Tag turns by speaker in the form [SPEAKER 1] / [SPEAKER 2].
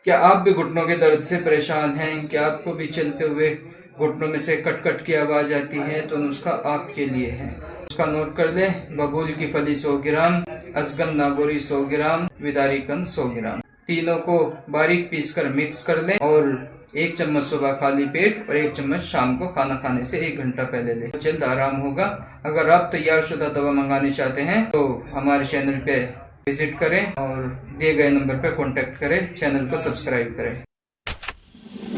[SPEAKER 1] क्या आप भी घुटनों के दर्द से परेशान हैं? क्या आपको भी चलते हुए घुटनों में से कट कट की आवाज आती है? तो नुस्खा आपके लिए है। उसका नोट कर लें। बबूल की फली 100 ग्राम, अजगन नागोरी 100 ग्राम, विदारी कंद 100 ग्राम। तीनों को बारीक पीसकर मिक्स कर लें और 1 चम्मच सुबह खाली पेट और 1 चम्मच शाम को खाना खाने से 1 घंटा पहले लें, जल्द आराम होगा। अगर आप तैयार शुदा दवा मंगाने चाहते हैं तो हमारे चैनल पे विजिट करें और दिए गए नंबर पर कॉन्टेक्ट करें, चैनल को सब्सक्राइब करें।